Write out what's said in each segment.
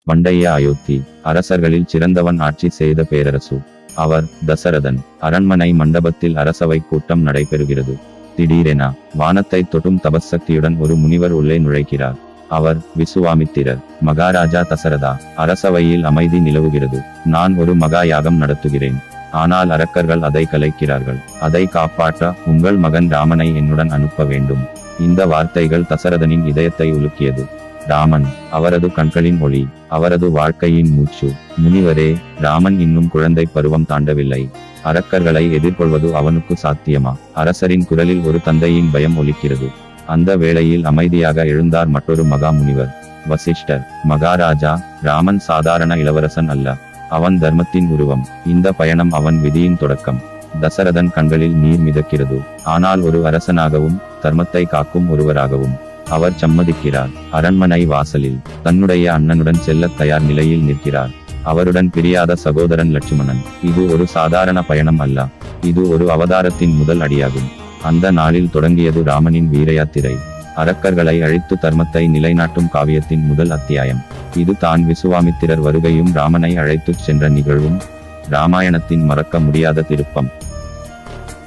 பண்டைய அயோத்தி அரசர்களில் சிறந்தவன் ஆட்சி செய்த பேரரசு அவர் தசரதன். அரண்மனை மண்டபத்தில் அரசவை கூட்டம் நடைபெறுகிறது. திடீரென வானத்தை தொடும் தபசக்தியுடன் ஒரு முனிவர் உள்ளே நுழைக்கிறார். அவர் விசுவாமித்திரர். மகாராஜா தசரதா, அரசவையில் அமைதி நிலவுகிறது. நான் ஒரு மகா யாகம் நடத்துகிறேன். ஆனால் அரக்கர்கள் அதை கலைக்கிறார்கள். அதை காப்பாற்ற உங்கள் மகன் ராமனை என்னுடன் அனுப்ப வேண்டும். இந்த வார்த்தைகள் தசரதனின் இதயத்தை உலுக்கியது. ராமன், அவரது கண்களின் ஒளி, அவரது வாழ்க்கையின் மூச்சு. முனிவரே, ராமன் இன்னும் குழந்தை பருவம் தாண்டவில்லை. அரக்கர்களை எதிர்கொள்வது அவனுக்கு சாத்தியமா? அரசரின் குரலில் ஒரு தந்தையின் பயம் ஒலிக்கிறது. அந்த வேளையில் அமைதியாக எழுந்தார் மற்றொரு மகா முனிவர், வசிஷ்டர். மகாராஜா, ராமன் சாதாரண இளவரசன் அல்ல. அவன் தர்மத்தின் உருவம். இந்த பயணம் அவன் விதியின் தொடக்கம். தசரதன் கண்களில் நீர் மிதக்கிறது. ஆனால் ஒரு அரசனாகவும் தர்மத்தை காக்கும் ஒருவராகவும் அவர் சம்மதிக்கிறார். அரண்மனை வாசலில் தன்னுடைய அண்ணனுடன் செல்ல தயார் நிலையில் நிற்கிறார். அவருடன் பிரியாத சகோதரன் லட்சுமணன். இது ஒரு சாதாரண பயணம் அல்ல. இது ஒரு அவதாரத்தின் முதல் அடியாகும். அந்த நாளில் தொடங்கியது ராமனின் வீரயாத்திரை. அரக்கர்களை அழித்து தர்மத்தை நிலைநாட்டும் காவியத்தின் முதல் அத்தியாயம். இது தான் விசுவாமித்திரர் வருகையும் ராமனை அழைத்துச் சென்ற நிகழ்வும் ராமாயணத்தின் மறக்க முடியாத திருப்பம்.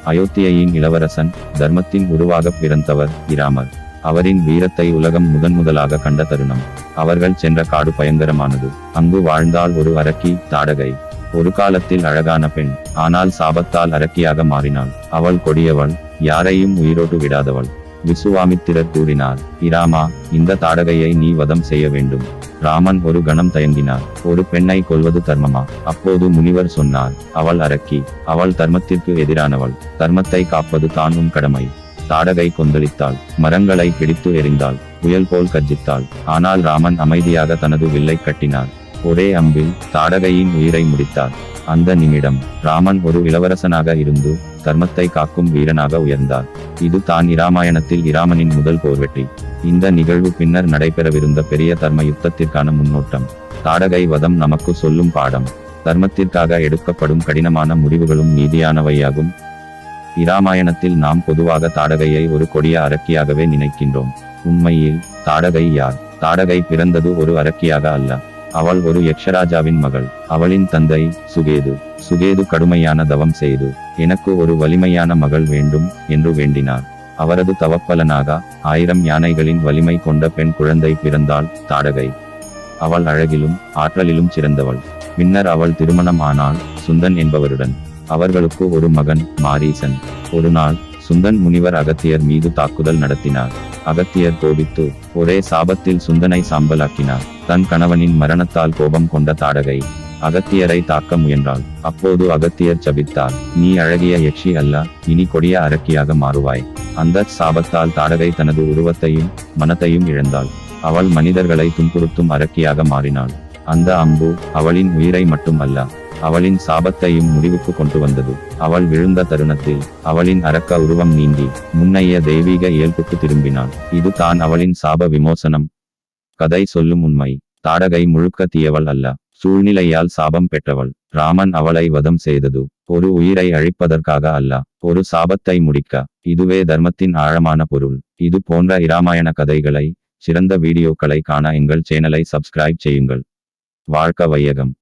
அயோத்தியின் இளவரசன், தர்மத்தின் உருவாக பிறந்தவர் இராமர். அவரின் வீரத்தை உலகம் முதன்முதலாக கண்ட தருணம். அவர்கள் சென்ற காடு பயங்கரமானது. அங்கு வாழ்ந்தால் ஒரு அரக்கி, தாடகை. ஒரு காலத்தில் அழகான பெண். ஆனால் சாபத்தால் அரக்கியாக மாறினாள். அவள் கொடியவள், யாரையும் உயிரோடு விடாதவள். விசுவாமித்திரர் கூறினார், இராமா, இந்த தாடகையை நீ வதம் செய்ய வேண்டும். ராமன் ஒரு கணம் தயங்கினார். ஒரு பெண்ணை கொல்வது தர்மமா? அப்போது முனிவர் சொன்னார், அவள் அரக்கி. அவள் தர்மத்திற்கு எதிரானவள். தர்மத்தை காப்பது தான் உன் கடமை. தாடகை கொந்தளித்தாள். மரங்களை பிடித்து எறிந்தாள். புயல் போல் கர்ஜித்தாள். ஆனால் ராமன் அமைதியாக தனது வில்லை கட்டினார். ஒரே அம்பில் தாடகையின் உயிரை முடித்தார். அந்த நிமிடம் ராமன் ஒரு இளவரசனாக இருந்து தர்மத்தை காக்கும் வீரனாக உயர்ந்தார். இது தான் இராமாயணத்தில் இராமனின் முதல் போர்வெற்றி. இந்த நிகழ்வு பின்னர் நடைபெறவிருந்த பெரிய தர்ம யுத்தத்திற்கான முன்னோட்டம். தாடகை வதம் நமக்கு சொல்லும் பாடம். தர்மத்திற்காக எடுக்கப்படும் கடினமான முடிவுகளும் நீதியானவையாகும். இராமாயணத்தில் நாம் பொதுவாக தாடகையை ஒரு கொடிய அரக்கியாகவே நினைக்கின்றோம். உண்மையில் தாடகை யார்? தாடகை பிறந்தது ஒரு அரக்கியாக அல்ல. அவள் ஒரு யக்ஷராஜாவின் மகள். அவளின் தந்தை சுகேது. சுகேது கடுமையான தவம் செய்து எனக்கு ஒரு வலிமையான மகள் வேண்டும் என்று வேண்டினார். அவரது தவப்பலனாக 1000 யானைகளின் வலிமை கொண்ட பெண் குழந்தை பிறந்தாள், தாடகை. அவள் அழகிலும் ஆற்றலிலும் சிறந்தவள். பின்னர் அவள் திருமணம் ஆனாள் சுந்தன் என்பவருடன். அவர்களுக்கு ஒரு மகன், மாரீசன். ஒரு நாள் சுந்தன் முனிவர் அகத்தியர் மீது தாக்குதல் நடத்தினார். அகத்தியர் கோபித்து ஒரே சாபத்தில் சுந்தனை சாம்பலாக்கினார். தன் கணவனின் மரணத்தால் கோபம் கொண்ட தாடகை அகத்தியரை தாக்க முயன்றாள். அப்போது அகத்தியர் சபித்தார், நீ அழகிய யக்ஷி அல்ல, இனி கொடிய அரக்கியாக மாறுவாய். அந்த சாபத்தால் தாடகை தனது உருவத்தையும் மனத்தையும் இழந்தாள். அவள் மனிதர்களை துன்புறுத்தும் அரக்கியாக மாறினாள். அந்த அம்பு அவளின் உயிரை மட்டும் அல்ல, அவளின் சாபத்தையும் முடிவுக்கு கொண்டு வந்தது. அவள் விழுந்த தருணத்தில் அவளின் அரக்க உருவம் நீங்கி முன்னைய தெய்வீக இயல்புக்கு திரும்பினாள். இது தான் அவளின் சாப விமோசனம். கதை சொல்லும் உண்மை. தாடகை முழுக்க தீயவள் அல்ல, சூழ்நிலையால் சாபம் பெற்றவள். ராமன் அவளை வதம் செய்தது ஒரு உயிரை அழிப்பதற்காக அல்ல, ஒரு சாபத்தை முடிக்க. இதுவே தர்மத்தின் ஆழமான பொருள். இது போன்ற இராமாயண கதைகளை, சிறந்த வீடியோக்களை காண எங்கள் சேனலை சப்ஸ்கிரைப் செய்யுங்கள். வாழ்க வையகம்.